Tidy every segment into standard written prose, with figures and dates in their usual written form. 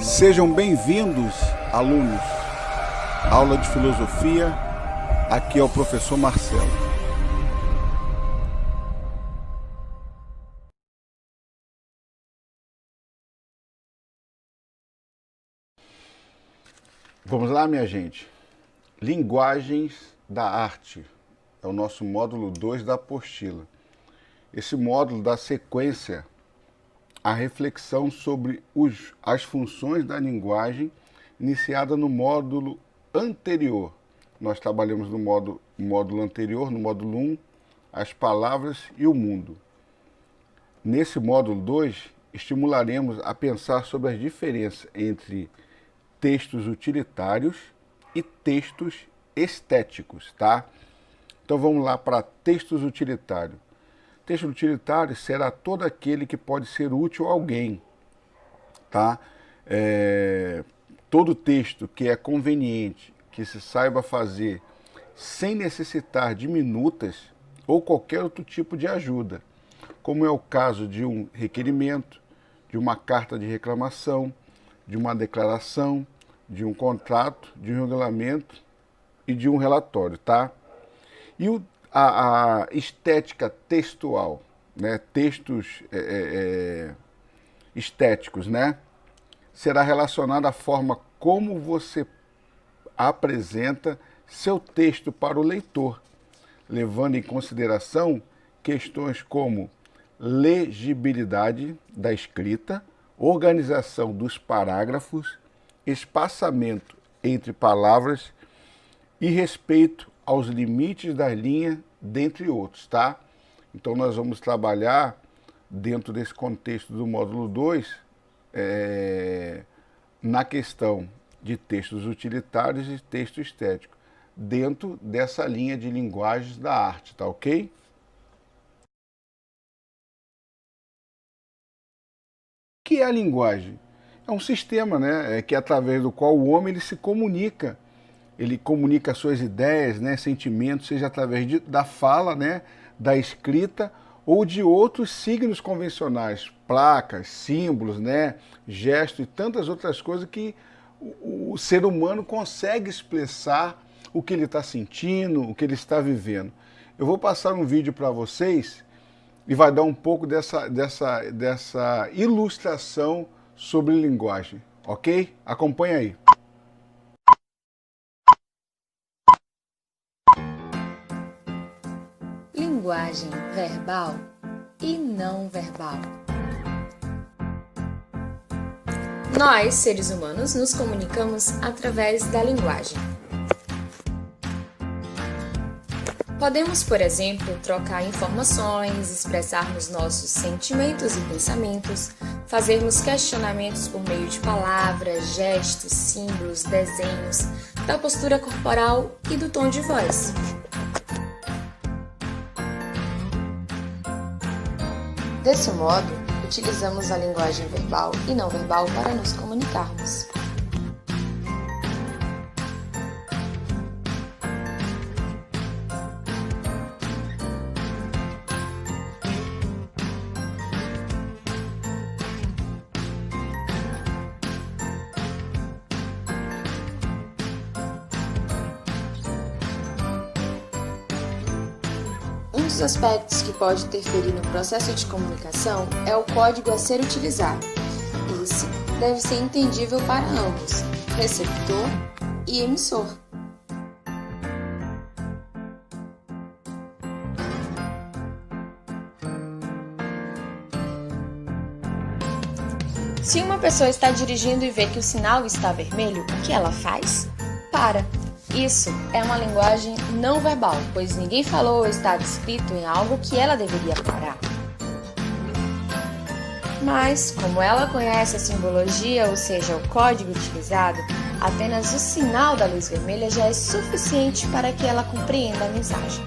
Sejam bem-vindos, alunos. Aula de filosofia, aqui é o professor Marcelo. Vamos lá, minha gente. Linguagens da arte. É o nosso módulo 2 da apostila. Esse módulo dá sequência à reflexão sobre as funções da linguagem iniciada no módulo anterior. Nós trabalhamos no módulo anterior, no módulo 1, as palavras e o mundo. Nesse módulo 2, estimularemos a pensar sobre as diferenças entre textos utilitários e textos estéticos, tá? Então vamos lá para textos utilitários. Texto utilitário será todo aquele que pode ser útil a alguém, tá? Todo texto que é conveniente, que se saiba fazer sem necessitar de minutas ou qualquer outro tipo de ajuda, como é o caso de um requerimento, de uma carta de reclamação, de uma declaração, de um contrato, de um regulamento e de um relatório, tá? E a estética textual, né? Textos estéticos, né? Será relacionada à forma como você apresenta seu texto para o leitor, levando em consideração questões como legibilidade da escrita, organização dos parágrafos, espaçamento entre palavras e respeito aos limites da linha, dentre outros, tá? Então nós vamos trabalhar dentro desse contexto do módulo 2, na questão de textos utilitários e texto estético, dentro dessa linha de linguagens da arte, tá ok? O que é a linguagem? É um sistema, né, que através do qual o homem ele se comunica. Ele comunica suas ideias, né, sentimentos, seja através da fala, né, da escrita ou de outros signos convencionais, placas, símbolos, né, gestos e tantas outras coisas que o ser humano consegue expressar o que ele está sentindo, o que ele está vivendo. Eu vou passar um vídeo para vocês e vai dar um pouco dessa ilustração sobre linguagem, ok? Acompanha aí. Linguagem verbal e não verbal. Nós, seres humanos, nos comunicamos através da linguagem. Podemos, por exemplo, trocar informações, expressarmos nossos sentimentos e pensamentos, fazermos questionamentos por meio de palavras, gestos, símbolos, desenhos, da postura corporal e do tom de voz. Desse modo, utilizamos a linguagem verbal e não verbal para nos comunicarmos. Um dos aspectos que pode interferir no processo de comunicação é o código a ser utilizado. Esse deve ser entendível para ambos, receptor e emissor. Se uma pessoa está dirigindo e vê que o sinal está vermelho, o que ela faz? Para. Isso é uma linguagem não verbal, pois ninguém falou ou está escrito em algo que ela deveria parar. Mas, como ela conhece a simbologia, ou seja, o código utilizado, apenas o sinal da luz vermelha já é suficiente para que ela compreenda a mensagem.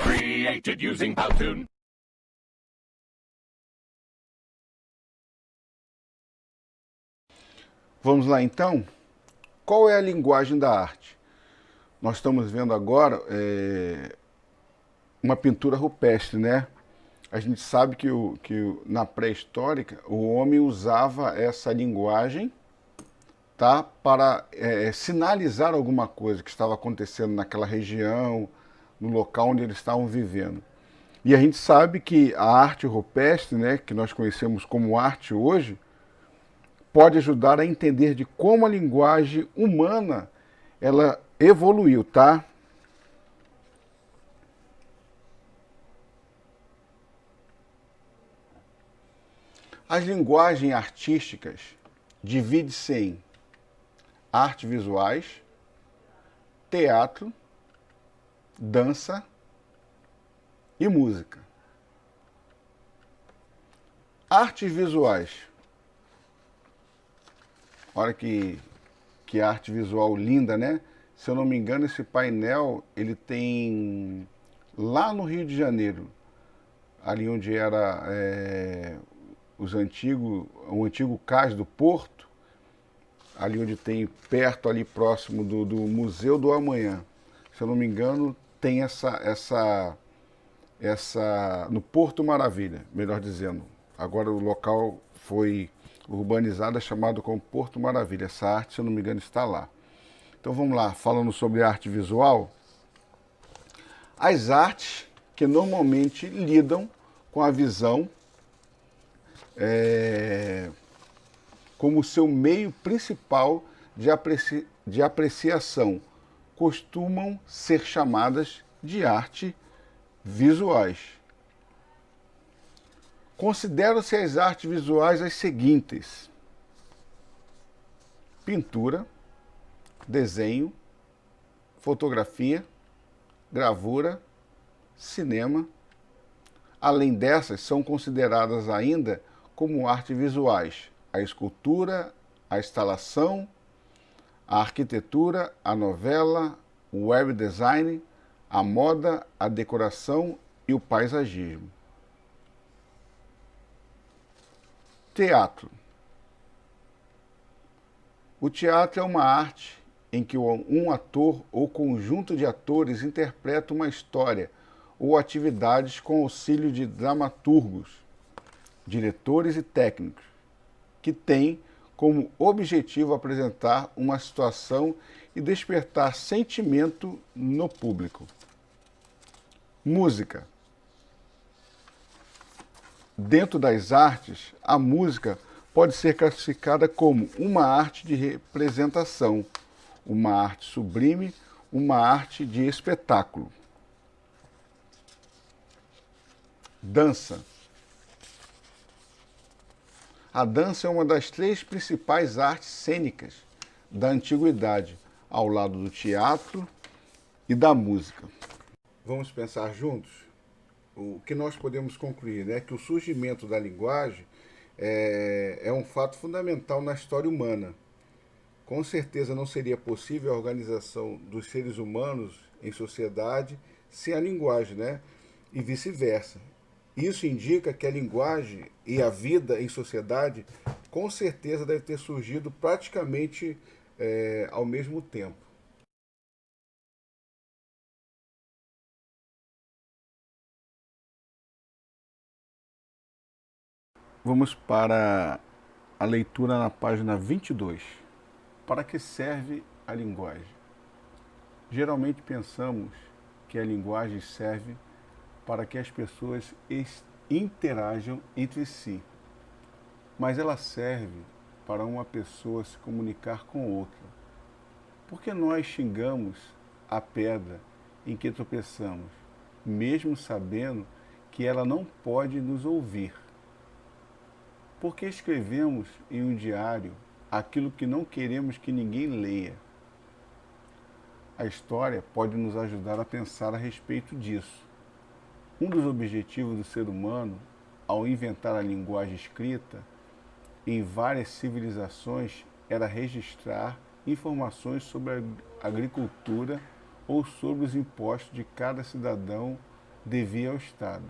Created using Powtoon. Vamos lá então? Qual é a linguagem da arte? Nós estamos vendo agora uma pintura rupestre, né? A gente sabe que na pré-histórica o homem usava essa linguagem, tá, para sinalizar alguma coisa que estava acontecendo naquela região, no local onde eles estavam vivendo. E a gente sabe que a arte rupestre, né, que nós conhecemos como arte hoje, pode ajudar a entender de como a linguagem humana ela evoluiu, tá? As linguagens artísticas dividem-se em artes visuais, teatro, dança e música. Artes visuais. Olha que arte visual linda, né? Se eu não me engano, esse painel ele tem lá no Rio de Janeiro, ali onde era o antigo cais do Porto, ali onde tem perto, ali próximo do Museu do Amanhã. Se eu não me engano, tem essa no Porto Maravilha, melhor dizendo. Agora o local foi urbanizado, é chamado como Porto Maravilha. Essa arte, se eu não me engano, está lá. Então vamos lá, falando sobre arte visual. As artes que normalmente lidam com a visão como seu meio principal de apreciação costumam ser chamadas de arte visuais. Consideram-se as artes visuais as seguintes: pintura, desenho, fotografia, gravura, cinema. Além dessas, são consideradas ainda como artes visuais a escultura, a instalação, a arquitetura, a novela, o web design, a moda, a decoração e o paisagismo. Teatro. O teatro é uma arte em que um ator ou conjunto de atores interpreta uma história ou atividades com auxílio de dramaturgos, diretores e técnicos, que têm como objetivo apresentar uma situação e despertar sentimento no público. Música. Dentro das artes, a música pode ser classificada como uma arte de representação, uma arte sublime, uma arte de espetáculo. Dança. A dança é uma das três principais artes cênicas da antiguidade, ao lado do teatro e da música. Vamos pensar juntos? O que nós podemos concluir é que o surgimento da linguagem é um fato fundamental na história humana. Com certeza não seria possível a organização dos seres humanos em sociedade sem a linguagem, né? E vice-versa. Isso indica que a linguagem e a vida em sociedade com certeza deve ter surgido praticamente ao mesmo tempo. Vamos para a leitura na página 22. Para que serve a linguagem? Geralmente pensamos que a linguagem serve para que as pessoas interajam entre si, mas ela serve para uma pessoa se comunicar com outra. Por que nós xingamos a pedra em que tropeçamos, mesmo sabendo que ela não pode nos ouvir? Por que escrevemos em um diário aquilo que não queremos que ninguém leia? A história pode nos ajudar a pensar a respeito disso. Um dos objetivos do ser humano, ao inventar a linguagem escrita, em várias civilizações, era registrar informações sobre a agricultura ou sobre os impostos de cada cidadão devia ao Estado.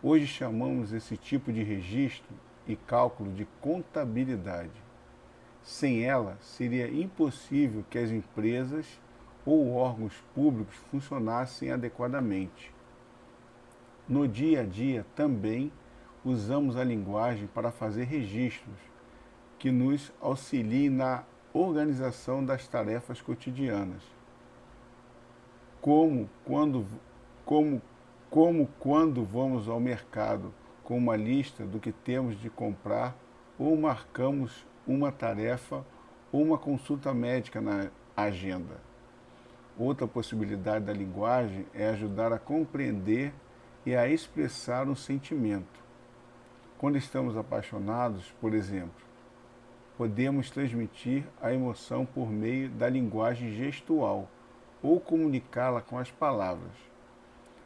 Hoje chamamos esse tipo de registro e cálculo de contabilidade. Sem ela, seria impossível que as empresas ou órgãos públicos funcionassem adequadamente. No dia a dia, também usamos a linguagem para fazer registros que nos auxiliem na organização das tarefas cotidianas, como quando vamos ao mercado com uma lista do que temos de comprar ou marcamos uma tarefa ou uma consulta médica na agenda. Outra possibilidade da linguagem é ajudar a compreender e a expressar um sentimento. Quando estamos apaixonados, por exemplo, podemos transmitir a emoção por meio da linguagem gestual ou comunicá-la com as palavras.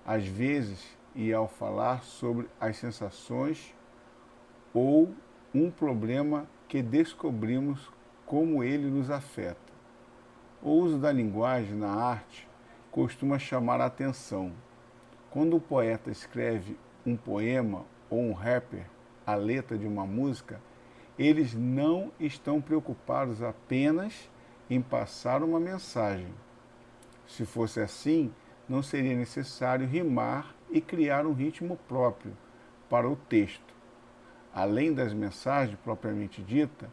Às vezes, e ao falar sobre as sensações ou um problema que descobrimos como ele nos afeta. O uso da linguagem na arte costuma chamar a atenção. Quando o poeta escreve um poema ou um rapper a letra de uma música, eles não estão preocupados apenas em passar uma mensagem. Se fosse assim, não seria necessário rimar e criar um ritmo próprio para o texto. Além das mensagens propriamente ditas,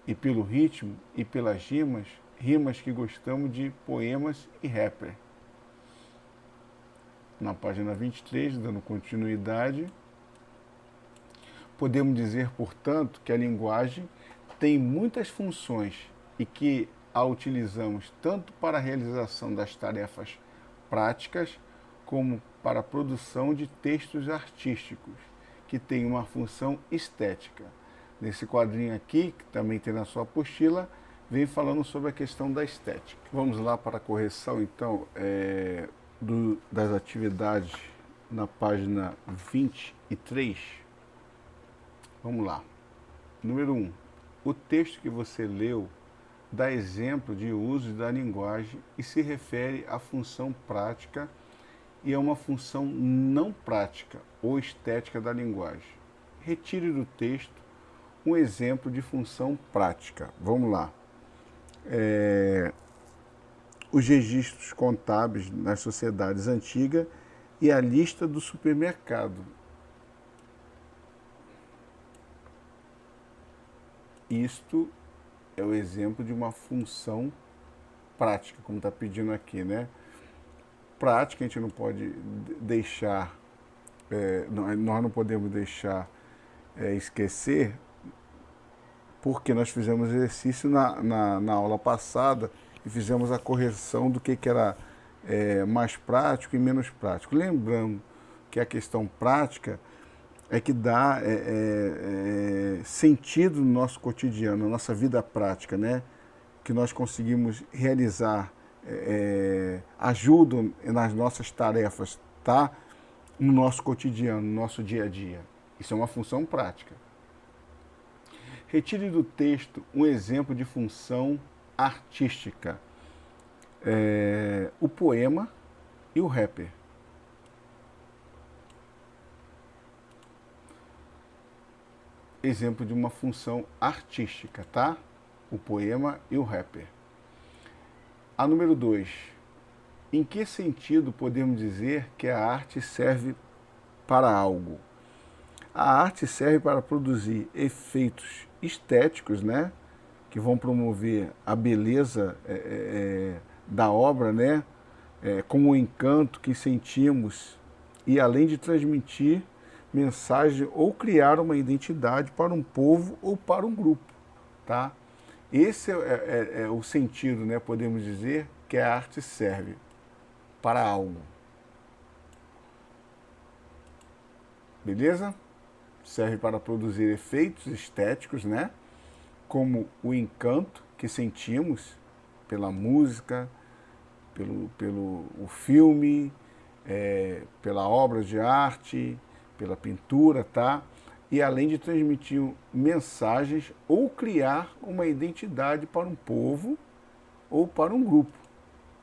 e pelo ritmo e pelas rimas que gostamos de poemas e rapper. Na página 23, dando continuidade, podemos dizer, portanto, que a linguagem tem muitas funções e que a utilizamos tanto para a realização das tarefas práticas como para a produção de textos artísticos, que tem uma função estética. Nesse quadrinho aqui, que também tem na sua apostila, vem falando sobre a questão da estética. Vamos lá para a correção, então, das atividades na página 23. Vamos lá. Número 1. O texto que você leu dá exemplo de uso da linguagem e se refere à função prática e a uma função não prática ou estética da linguagem. Retire do texto um exemplo de função prática. Vamos lá. Os registros contábeis nas sociedades antigas e a lista do supermercado. Isto é o exemplo de uma função prática, como está pedindo aqui, né? Prática, a gente não pode deixar, nós não podemos deixar esquecer, porque nós fizemos exercício na aula passada e fizemos a correção do que era mais prático e menos prático. Lembrando que a questão prática é que dá sentido no nosso cotidiano, na nossa vida prática, né? Que nós conseguimos realizar, ajudam nas nossas tarefas, tá? No nosso cotidiano, no nosso dia a dia. Isso é uma função prática. Retire do texto um exemplo de função artística. O poema e o rapper. Exemplo de uma função artística, tá? O poema e o rapper. A número 2. Em que sentido podemos dizer que a arte serve para algo? A arte serve para produzir efeitos estéticos, né? Que vão promover a beleza da obra, né? Com o encanto que sentimos e além de transmitir mensagem ou criar uma identidade para um povo ou para um grupo, tá? Esse é o sentido, né? Podemos dizer que a arte serve para algo. Beleza? Serve para produzir efeitos estéticos, né? Como o encanto que sentimos pela música, pelo filme, pela obra de arte, pela pintura, tá? E além de transmitir mensagens ou criar uma identidade para um povo ou para um grupo,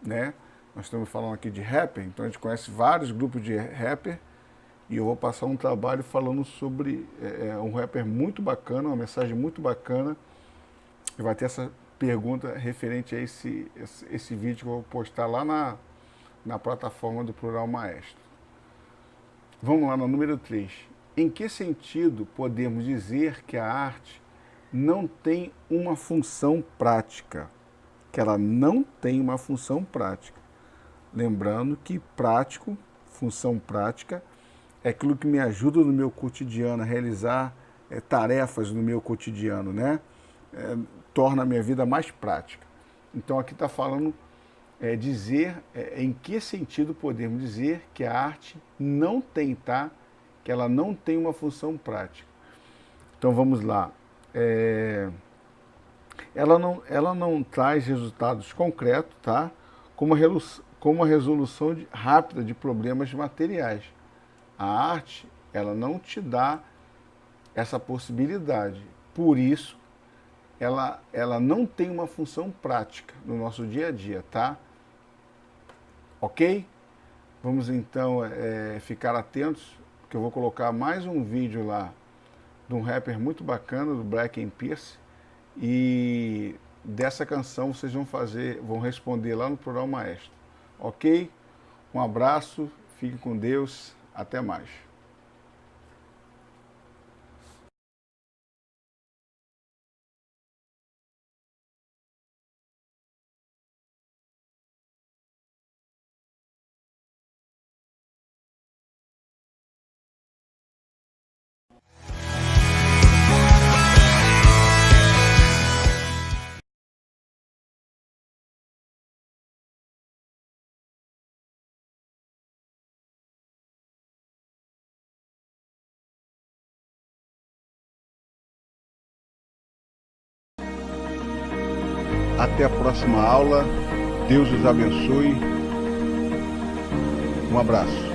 né? Nós estamos falando aqui de rapper, então a gente conhece vários grupos de rapper e eu vou passar um trabalho falando sobre um rapper muito bacana, uma mensagem muito bacana, vai ter essa pergunta referente a esse vídeo que eu vou postar lá na plataforma do Plural Maestro. Vamos lá no número 3. Em que sentido podemos dizer que a arte não tem uma função prática? Que ela não tem uma função prática. Lembrando que prático, função prática, é aquilo que me ajuda no meu cotidiano a realizar tarefas no meu cotidiano, né? Torna a minha vida mais prática. Então aqui está falando em que sentido podemos dizer que a arte não tem, tá? Que ela não tem uma função prática. Então vamos lá. Ela não traz resultados concretos, tá? Como a resolução rápida de problemas materiais. A arte, ela não te dá essa possibilidade. Por isso, ela não tem uma função prática no nosso dia a dia, tá? Ok? Vamos então ficar atentos, porque eu vou colocar mais um vídeo lá de um rapper muito bacana, do Black Eyed Peas, e dessa canção vocês vão responder lá no Plural Maestro. Ok? Um abraço, fique com Deus, até mais. Até a próxima aula. Deus os abençoe. Um abraço.